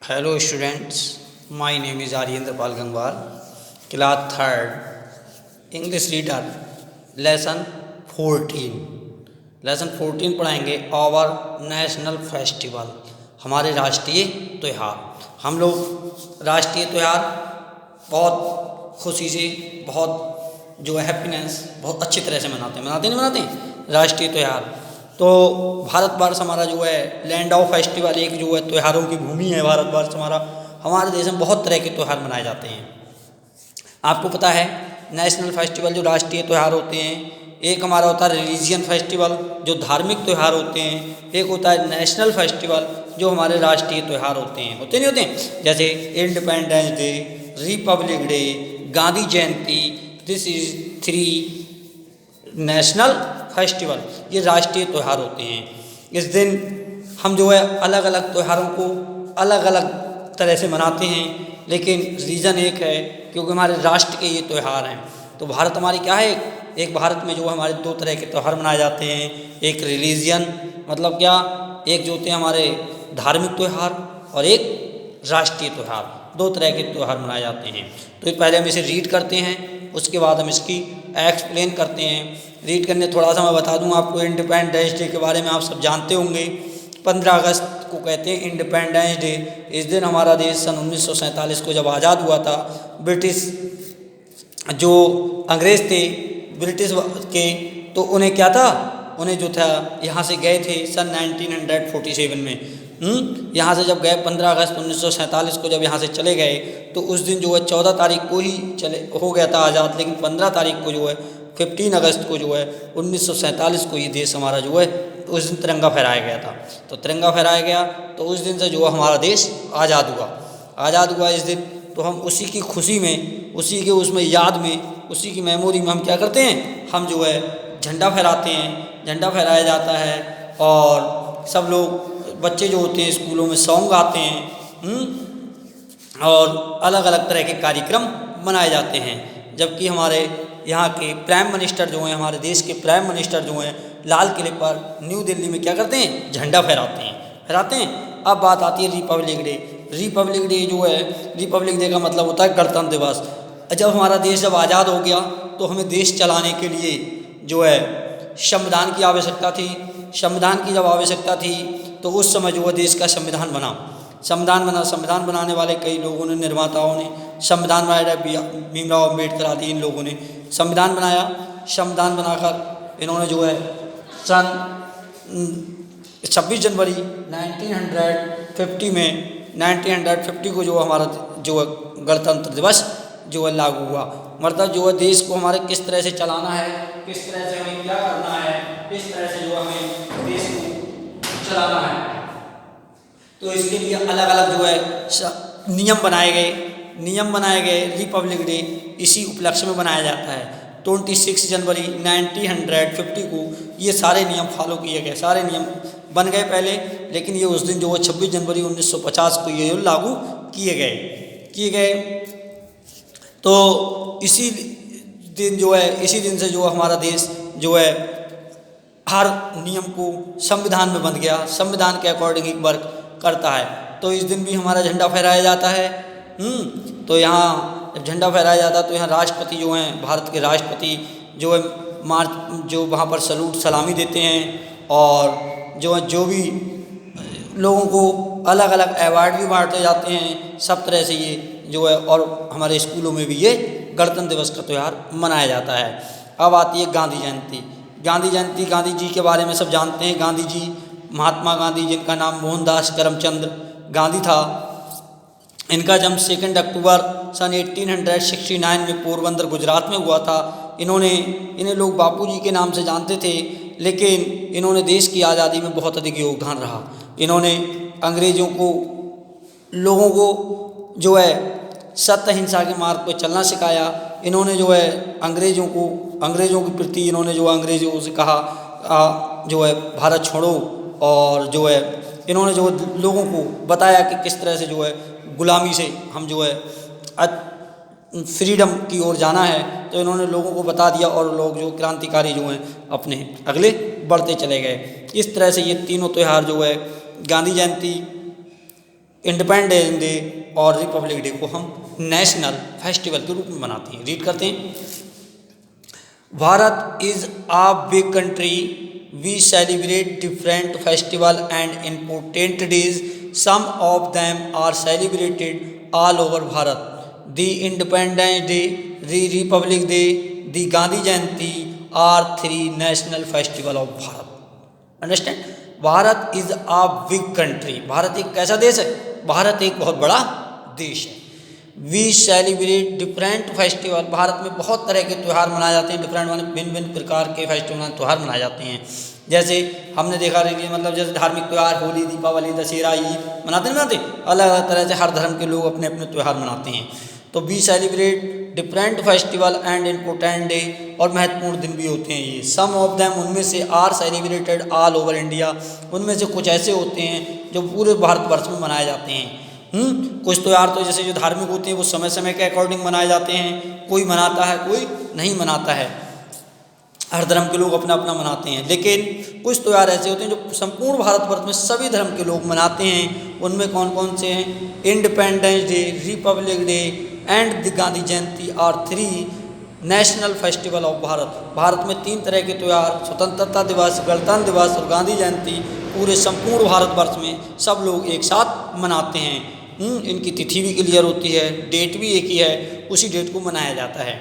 Hello students, my name is Aryendra Pal Gangwal, class 3rd, English reader, lesson 14. Lesson 14 पढ़ाएंगे our national festival, हमारे राष्ट्रीय त्यौहार। हम लोग राष्ट्रीय त्यौहार बहुत खुशी से, बहुत जो है हैप्पीनेस, बहुत अच्छी तरह से मनाते हैं राष्ट्रीय त्यौहार। तो भारतवर्ष हमारा जो है लैंड ऑफ फेस्टिवल, एक जो है त्योहारों की भूमि है भारतवर्ष हमारा। हमारे देश में बहुत तरह के त्यौहार मनाए जाते हैं। आपको पता है नेशनल फेस्टिवल जो राष्ट्रीय त्यौहार होते हैं, एक हमारा होता है रिलीजियन फेस्टिवल जो धार्मिक त्यौहार होते हैं, एक होता है नेशनल फेस्टिवल जो हमारे राष्ट्रीय त्यौहार होते हैं। होते नहीं होते? जैसे independence day, republic day, Gandhi Jayanti. This is 3 national festival, ये राष्ट्रीय त्यौहार होते हैं। इस दिन हम जो है अलग अलग त्योहारों को अलग अलग तरह से मनाते हैं, लेकिन रीज़न एक है क्योंकि हमारे राष्ट्र के ये त्यौहार हैं। तो भारत हमारी क्या है, एक भारत में जो हमारे 2 तरह के त्यौहार मनाए जाते हैं। एक रिलीजियन मतलब क्या, एक जो होते हैं हमारे धार्मिक त्यौहार और एक राष्ट्रीय त्यौहार, 2 तरह के त्यौहार मनाए जाते हैं। तो पहले हम इसे रीड करते हैं, उसके बाद हम इसकी एक्सप्लेन करते हैं। रीड करने थोड़ा सा मैं बता दूं आपको, इंडिपेंडेंस डे के बारे में आप सब जानते होंगे। 15 अगस्त को कहते हैं इंडिपेंडेंस डे। इस दिन हमारा देश सन 1947 को जब आज़ाद हुआ था, ब्रिटिश जो अंग्रेज़ थे ब्रिटिश के, तो उन्हें क्या था, उन्हें जो था यहाँ से गए थे सन 1947 में। यहाँ से जब गए 15 अगस्त 1947 को जब यहाँ से चले गए, तो उस दिन जो है 14 तारीख को ही हो गया था आज़ाद, लेकिन 15 तारीख को जो है 15 अगस्त को जो है 1947 को ये देश हमारा जो है उस दिन तिरंगा फहराया गया था। तो तिरंगा फहराया गया तो उस दिन से जो हमारा देश आज़ाद हुआ इस दिन। तो हम उसी की खुशी में, उसी के उसमें याद में, उसी की मेमोरी में हम क्या करते हैं, हम जो है झंडा फहराते हैं। झंडा फहराया जाता है और सब लोग, बच्चे जो होते हैं स्कूलों में सॉन्ग गाते हैं और अलग अलग तरह के कार्यक्रम मनाए जाते हैं। जबकि हमारे यहाँ के प्राइम मिनिस्टर जो हैं, हमारे देश के प्राइम मिनिस्टर जो हैं, लाल किले पर न्यू दिल्ली में क्या करते हैं, झंडा फहराते हैं। अब बात आती है रिपब्लिक डे। रिपब्लिक डे जो है, रिपब्लिक डे का मतलब होता है गणतंत्र दिवस। जब हमारा देश जब आज़ाद हो गया तो हमें देश चलाने के लिए जो है संविधान की आवश्यकता थी। संविधान की जब आवश्यकता थी तो उस समय जो है देश का संविधान बना। संविधान बनाने वाले कई लोगों ने, निर्माताओं ने संविधान बनाया। भीमराव अम्बेडकर आदि इन लोगों ने संविधान बनाया। संविधान बनाकर इन्होंने जो है सन 26 जनवरी 1950 को जो हमारा जो है गणतंत्र दिवस जो है लागू हुआ। मतलब जो है देश को हमारे किस तरह से चलाना है, किस तरह से हमें क्या करना है, किस तरह से जो हमें देश को चलाना है। तो इसके लिए अलग अलग जो है नियम बनाए गए। रिपब्लिक डे इसी उपलक्ष्य में बनाया जाता है। 26 जनवरी 1950 को ये सारे नियम फॉलो किए गए, सारे नियम बन गए पहले, लेकिन ये उस दिन जो है 26 जनवरी 1950 को ये लागू किए गए। तो इसी दिन से जो हमारा देश जो है हर नियम को संविधान में बंध गया, संविधान के अकॉर्डिंग एक वर्क करता है। तो इस दिन भी हमारा झंडा फहराया जाता है। तो यहाँ जब झंडा फहराया जाता है तो यहाँ राष्ट्रपति जो हैं, भारत के राष्ट्रपति जो है जो वहाँ पर सलामी देते हैं और जो भी लोगों को अलग अलग अवार्ड भी बांटे जाते हैं। सब तरह से ये जो है, और हमारे स्कूलों में भी ये गणतंत्र दिवस का त्यौहार मनाया जाता है। अब आती है गांधी जयंती। गांधी जी के बारे में सब जानते हैं। गांधी जी, महात्मा गांधी, जिनका नाम मोहनदास करमचंद गांधी था, इनका जन्म 2 अक्टूबर सन 1869 में पोरबंदर गुजरात में हुआ था। इन्हें लोग बापूजी के नाम से जानते थे, लेकिन इन्होंने देश की आज़ादी में बहुत अधिक योगदान रहा। इन्होंने अंग्रेज़ों को, लोगों को जो है सत्य अहिंसा के मार्ग पर चलना सिखाया। इन्होंने जो है अंग्रेज़ों के प्रति इन्होंने जो अंग्रेज़ों से कहा जो है भारत छोड़ो, और जो है इन्होंने जो लोगों को बताया कि किस तरह से जो है गुलामी से हम जो है फ्रीडम की ओर जाना है। तो इन्होंने लोगों को बता दिया और लोग जो क्रांतिकारी जो हैं अपने अगले बढ़ते चले गए। इस तरह से ये तीनों त्यौहार जो है गांधी जयंती, इंडिपेंडेंस डे और रिपब्लिक डे को हम नेशनल फेस्टिवल के रूप में मनाते हैं। रीड करते हैं। Bharat is a big country, we celebrate different festival and important days, some of them are celebrated all over Bharat. The independence day, the Republic Day, the Gandhi Jayanti are 3 national festival of Bharat. Understand? Bharat is a big country, Bharat एक कैसा देश है? भारत एक बहुत बड़ा देश है। We celebrate different festival, Bharat में बहुत तरह के त्यौहार मनाए जाते हैं। डिफरेंट माने भिन्न भिन्न प्रकार के फेस्टिवल त्यौहार मनाए जाते हैं। जैसे हमने देखा रही मतलब जैसे धार्मिक त्यौहार होली, दीपावली, दशहरा, ईद मनाते नहीं मनाते? अलग अलग तरह से हर धर्म के लोग अपने अपने त्यौहार मनाते हैं। तो we celebrate different festival and important day, और महत्वपूर्ण दिन भी होते हैं ये। सम ऑफ देम, उनमें से are celebrated all over India, उनमें से कुछ ऐसे होते हैं जो पूरे भारतवर्ष में मनाए जाते हैं। कुछ त्यौहार तो जैसे जो धार्मिक होते हैं वो समय समय के अकॉर्डिंग मनाए जाते हैं, कोई मनाता है कोई नहीं मनाता है, हर धर्म के लोग अपना अपना मनाते हैं। लेकिन कुछ त्यौहार ऐसे होते हैं जो संपूर्ण भारतवर्ष में सभी धर्म के लोग मनाते हैं। उनमें कौन कौन से हैं? Independence day, republic day and the Gandhi Jayanti are 3 national festival of Bharat. Bharat में 3 तरह के त्यौहार, स्वतंत्रता दिवस, गणतंत्र दिवस और गांधी जयंती, पूरे संपूर्ण भारतवर्ष में सब लोग एक साथ मनाते हैं। इनकी तिथि भी क्लियर होती है, डेट भी एक ही है, उसी डेट को मनाया जाता है।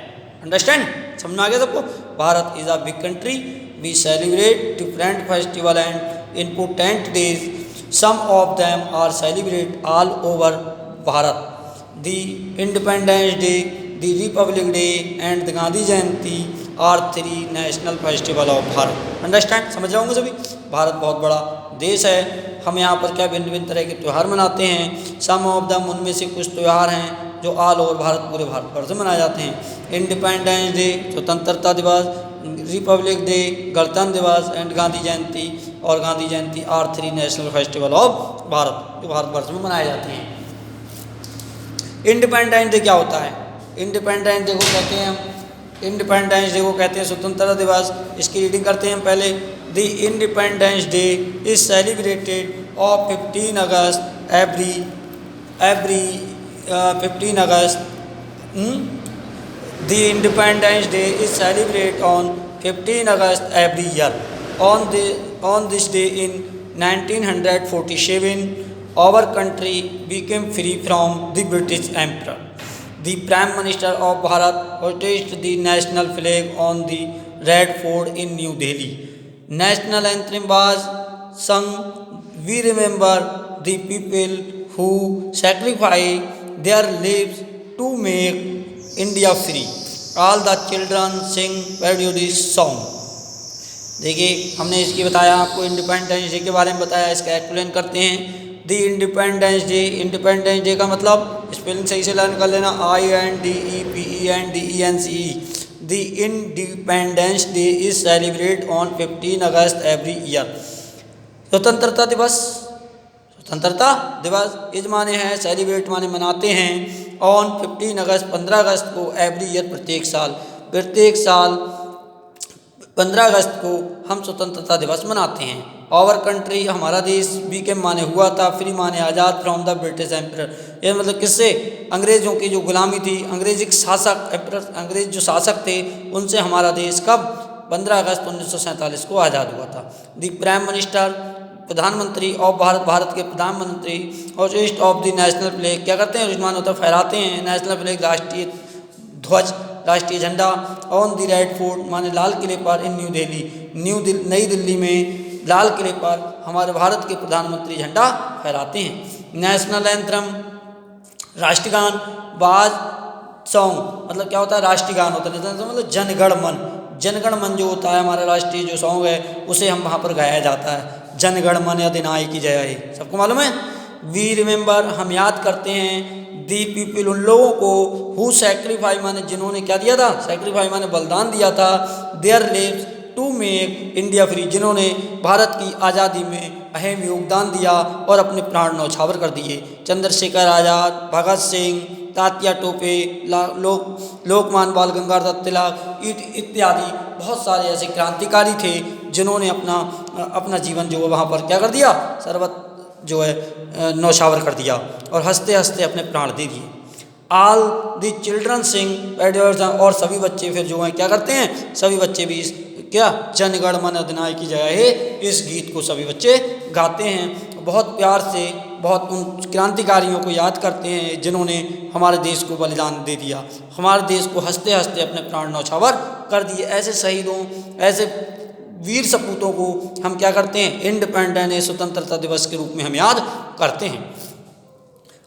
अंडरस्टैंड? समझ में आ गया सबको? Bharat is a big country, we celebrate different festival and important days, some of them are celebrate all over Bharat. The independence day, the Republic day and the Gandhi Jayanti are 3 national festival of Bharat. Understand? समझ जाओगे सभी? भारत बहुत बड़ा देश है। हम यहाँ पर क्या भिन्न भिन्न तरह के त्यौहार मनाते हैं। सम ऑफ दम, उनमें से कुछ त्यौहार हैं जो ऑल ओवर भारत, पूरे भारतवर्ष में मनाए जाते हैं। इंडिपेंडेंस डे, स्वतंत्रता दिवस, रिपब्लिक डे, गणतंत्र दिवस एंड गांधी जयंती, और Gandhi Jayanti are 3 national festival of Bharat, जो भारतवर्ष में मनाए जाते हैं। इंडिपेंडेंस डे क्या होता है? इंडिपेंडेंस डे को कहते हैं हम, इंडिपेंडेंस डे को कहते हैं स्वतंत्रता दिवस। इसकी रीडिंग करते हैं हम पहले। The independence day is celebrated of 15 August every 15 August. The independence day is celebrate on 15 August every year. On this day in 1947 our country became free from the British Emperor. The Prime Minister of Bharat hoisted the national flag on the Red Fort in New Delhi. National anthem was sung. We remember the people who sacrificed their lives to make India free. All the children sing patriotic song. देखिए हमने इसकी बताया आपको, independence day के बारे में बताया, इसका एक्सप्लेन करते हैं। The independence day, independence day का मतलब स्पेलिंग सही से लर्न कर लेना, INDEPENDENCE। The independence day is celebrate on 15 August every year. स्वतंत्रता दिवस, स्वतंत्रता दिवस इज माने है सेलिब्रेट माने मनाते हैं, ऑन 15 अगस्त 15 अगस्त को, एवरी ईयर प्रत्येक साल, प्रत्येक साल 15 अगस्त को हम स्वतंत्रता दिवस मनाते हैं। आवर कंट्री, हमारा देश, बीकेम माने हुआ था, फ्री माने आज़ाद, फ्रॉम द ब्रिटिश एम्परर। ये मतलब किससे? अंग्रेज़ों की जो गुलामी थी, अंग्रेजी शासक, एम्परर अंग्रेज जो शासक थे, उनसे हमारा देश कब? 15 अगस्त 1947 को आज़ाद हुआ था। द प्राइम मिनिस्टर, प्रधानमंत्री ऑफ भारत, भारत के प्रधानमंत्री, और east of the national flag, क्या करते हैं? रुजमान होता फहराते हैं नेशनल फ्लैग, राष्ट्रीय ध्वज, राष्ट्रीय झंडा, ऑन द रेड फोर्ट माने लाल किले पर, इन न्यू दिल्ली, नई दिल्ली में लाल किले पर हमारे भारत के प्रधानमंत्री झंडा फहराते हैं। नेशनल एंथम, राष्ट्रगान, बाज सॉन्ग, मतलब क्या होता है? राष्ट्रगान होता है, मतलब जनगण मन, जनगण मन जो होता है हमारा राष्ट्रीय जो सॉन्ग है, उसे हम वहाँ पर गाया जाता है, जनगण मन अधिनायक जय हे, सबको मालूम है। वी रिमेंबर, हम याद करते हैं, दी पीपल, उन लोगों को, हु सैक्रिफाई माने जिन्होंने क्या दिया था? सैक्रिफाई माने बलिदान दिया था, their lives to make India free, जिन्होंने भारत की आज़ादी में अहम योगदान दिया और अपने प्राण न्यौछावर कर दिए। चंद्रशेखर आज़ाद, भगत सिंह, तात्या टोपे, लोकमान्य बाल गंगाधर तिलक इत्यादि बहुत सारे ऐसे क्रांतिकारी थे जिन्होंने अपना जीवन जो वहाँ पर क्या कर दिया? जो है नौछावर कर दिया और हंसते हंसते अपने प्राण दे दिए। ऑल द चिल्ड्रन सिंग, और सभी बच्चे फिर जो हैं क्या करते हैं, सभी बच्चे भी क्या जनगण मन अधिनायक की जगह है इस गीत को सभी बच्चे गाते हैं। बहुत प्यार से बहुत उन क्रांतिकारियों को याद करते हैं जिन्होंने हमारे देश को बलिदान दे दिया, हमारे देश को हंसते हंसते अपने प्राण न्यौछावर कर दिए। ऐसे शहीदों, ऐसे वीर सपूतों को हम क्या करते हैं, इंडिपेंडेंस स्वतंत्रता दिवस के रूप में हम याद करते हैं।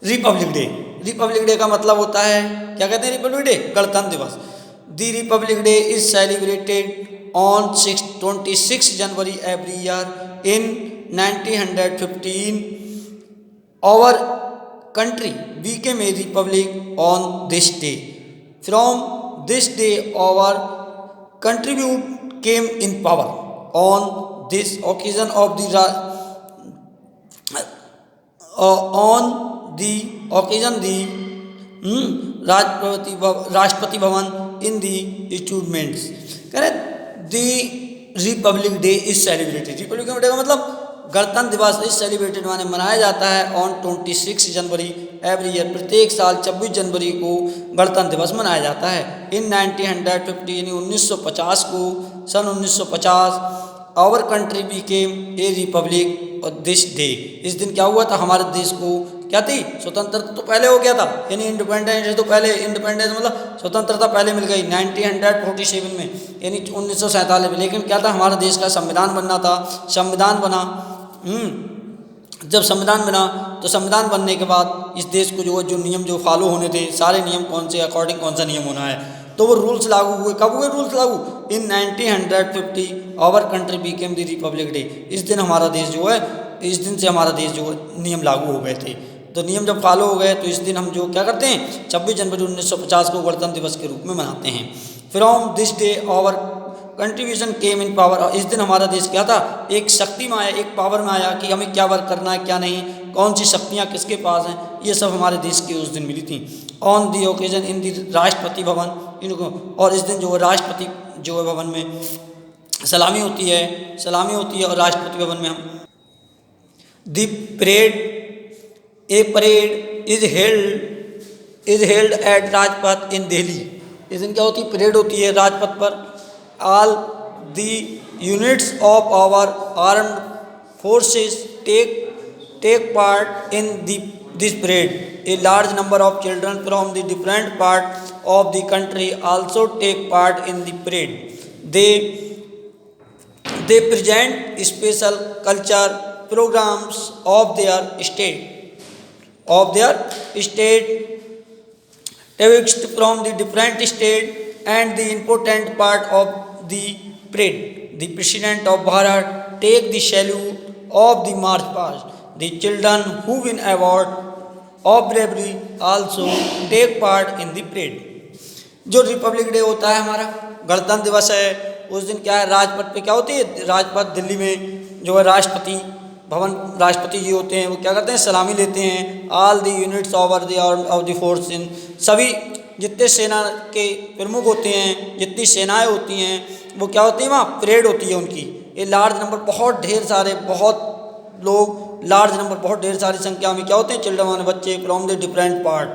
रिपब्लिक डे, रिपब्लिक डे का मतलब होता है, क्या कहते हैं रिपब्लिक डे, गणतंत्र दिवस। The Republic day is celebrated on 26 January every year in 1915. Our country became a republic on this day. From this day, our country came in power. On this occasion of the Rashtrapati Bhavan in the instruments. करें the republic day is celebrated, republic day का मतलब गणतंत्र दिवस is celebrated माने मनाया जाता है on 26 January every year, प्रत्येक साल 26 जनवरी को गणतंत्र दिवस मनाया जाता है। इन 1950 यानी 1950 को, सन 1950 our country became a republic this day. इस दिन क्या हुआ था, हमारे देश को क्या थी, स्वतंत्रता तो पहले हो गया था, यानी इंडिपेंडेंस तो पहले, इंडिपेंडेंस मतलब स्वतंत्रता पहले मिल गई 1947 में, यानी 1947 में। लेकिन क्या था, हमारे देश का संविधान बनना था, संविधान बना। जब संविधान बना तो संविधान बनने के बाद इस देश को जो नियम जो फॉलो होने थे, सारे नियम कौन से अकॉर्डिंग कौन सा नियम होना है, तो वो रूल्स लागू हुए। कब हुए रूल्स लागू, in 1950 our country became the Republic day. इस दिन हमारा देश जो है, इस दिन से हमारा देश जो नियम लागू हो गए थे। तो नियम जब फॉलो हो गए तो इस दिन हम जो क्या करते हैं, 26 जनवरी 1950 को गणतंत्र दिवस के रूप में मनाते हैं। From this day our contribution came in power. इस दिन हमारा देश क्या था, एक शक्ति में आया, एक पावर में आया कि हमें क्या वर्क करना है क्या नहीं, कौन सी शक्तियाँ किसके पास हैं, ये सब हमारे देश की उस दिन मिली थी। ऑन दी ओकेजन इन दी राष्ट्रपति भवन, इनको, और इस दिन जो है राष्ट्रपति जो है भवन में सलामी होती है और राष्ट्रपति भवन में हम the parade, a parade is held at Rajpath in Delhi. इस दिन क्या होती है, परेड होती है राजपथ पर। All the units of our armed forces take part in this parade. A large number of children from the different parts of the country also take part in the parade. They present special culture programs of their state, text from the different state and the important part of the parade. The President of Bharat take the salute of the march past. The children who win award of bravery also take part in the parade. जो republic day होता है हमारा, गणतंत्र दिवस है, उस दिन क्या है, राजपथ पे क्या होती है, राजपथ दिल्ली में जो है राष्ट्रपति भवन, राष्ट्रपति जी होते हैं, वो क्या करते हैं, सलामी लेते हैं। All the units of the force in, सभी जितने सेना के प्रमुख होते हैं, जितनी सेनाएं होती हैं, वो क्या होती है, वहाँ परेड होती है उनकी। ये लार्ज नंबर, बहुत ढेर सारे, बहुत लोग, लार्ज नंबर, बहुत ढेर सारी संख्या में क्या होते हैं, चिल्ड्रन बच्चे फ्रॉम द डिफरेंट पार्ट,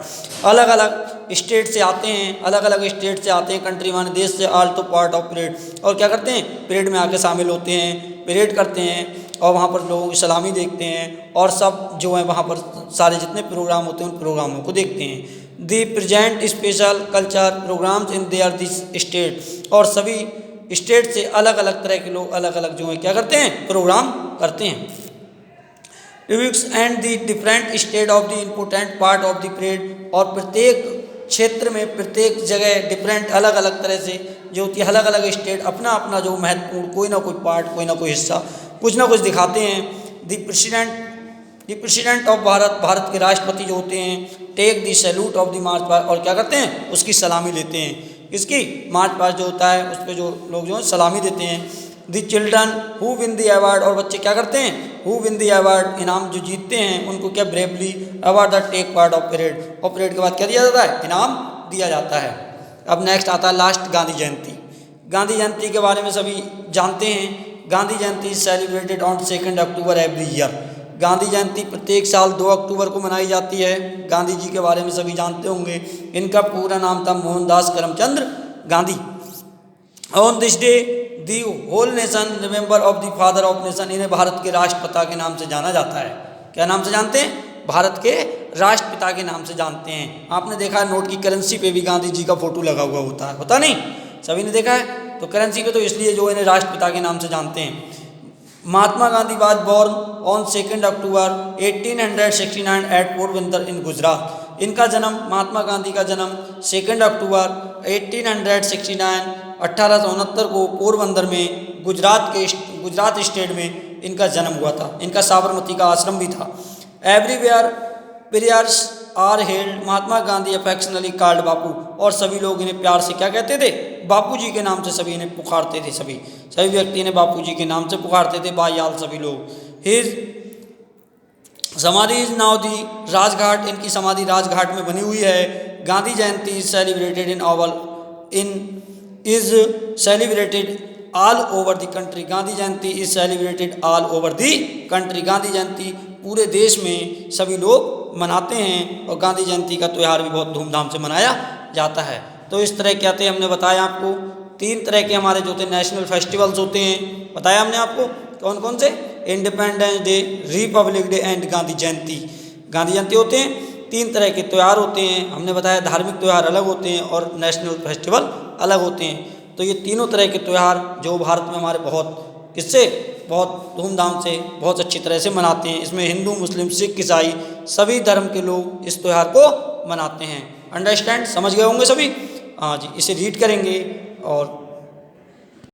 अलग अलग स्टेट से आते हैं, अलग अलग स्टेट से आते हैं, कंट्री माने देश से, आल टू पार्ट ऑफ परेड, और क्या करते हैं, परेड में आके शामिल होते हैं, परेड करते हैं और वहाँ पर लोगों की सलामी देखते हैं और सब जो है वहाँ पर सारे जितने प्रोग्राम होते हैं उन प्रोग्रामों को देखते हैं। They present special culture programs in their this state, और सभी स्टेट से अलग अलग तरह के लोग अलग अलग जो है क्या करते हैं, प्रोग्राम करते हैं। Reviews and the different state of the important part of the parade, और प्रत्येक क्षेत्र में, प्रत्येक जगह डिफरेंट अलग अलग तरह से जो होती है, अलग अलग स्टेट अपना अपना जो महत्वपूर्ण कोई ना कोई पार्ट, कोई ना कोई हिस्सा, कुछ ना कुछ दिखाते हैं। The president of Bharat, Bharat के राष्ट्रपति जो होते हैं, take the salute of the march past, और क्या करते हैं, उसकी सलामी लेते हैं। किसकी, मार्च पास्ट जो होता है उस पर जो लोग जो है सलामी देते हैं। The children who win the award, और बच्चे क्या करते हैं, हु विन द अवार्ड, इनाम जो जीतते हैं उनको क्या, bravely award the take part of parade, और परेड के बाद क्या दिया जाता है, इनाम दिया जाता है। अब नेक्स्ट आता है लास्ट, गांधी जयंती। गांधी जयंती के बारे में सभी जानते हैं। Gandhi Jayanti is celebrated on 2 October every year. Gandhi Jayanti प्रत्येक साल 2 अक्टूबर को मनाई जाती है। गांधी जी के बारे में सभी जानते होंगे, इनका पूरा नाम था Mohandas Karamchand Gandhi. On this day the whole nation remember of the father of nation, इन्हें भारत के राष्ट्रपिता के नाम से जाना जाता है। क्या नाम से जानते हैं? भारत के राष्ट्रपिता के नाम से जानते हैं। आपने देखा है नोट की करेंसी पे भी गांधी जी का फोटो लगा हुआ होता है, होता नहीं? सभी ने देखा है। तो करेंसी पे तो इसलिए जो इन्हें राष्ट्रपिता के नाम से जानते हैं। Mahatma Gandhi was born on 2 October 1869 at Porbandar in Gujarat. इनका जन्म, महात्मा गांधी का जन्म 2 अक्टूबर 1869 को पोरबंदर में गुजरात स्टेट में इनका जन्म हुआ था। इनका साबरमती का आश्रम भी था। Everywhere prayers are held Mahatma Gandhi affectionately called Bapu, और सभी लोग इन्हें प्यार से क्या कहते थे? बापू जी के नाम से सभी इन्हें पुकारते थे। सभी व्यक्ति इन्हें बापू जी के नाम से पुकारते थे, बायाल सभी लोग। हिज समाधि इज नाउ दी राजघाट, इनकी समाधि राजघाट में बनी हुई है। Gandhi Jayanti is celebrated all over the country. Gandhi Jayanti is celebrated all over the country. Gandhi Jayanti पूरे देश में सभी लोग मनाते हैं, और गांधी जयंती का त्यौहार भी बहुत धूमधाम से मनाया जाता है। तो इस तरह क्या थे, हमने बताया आपको 3 तरह के हमारे जो थे नेशनल फेस्टिवल्स होते हैं। बताया हमने आपको कौन कौन से? Independence day, republic day and Gandhi Jayanti. Gandhi Jayanti होते हैं, 3 तरह के त्यौहार होते हैं। हमने बताया धार्मिक त्यौहार अलग होते हैं और नेशनल फेस्टिवल अलग होते हैं। तो ये तीनों तरह के त्यौहार जो भारत में हमारे बहुत धूमधाम से, बहुत अच्छी तरह से मनाते हैं। इसमें हिंदू, मुस्लिम, सिख, ईसाई सभी धर्म के लोग इस त्यौहार को मनाते हैं। अंडरस्टैंड, समझ गए होंगे सभी? हाँ जी, इसे रीड करेंगे और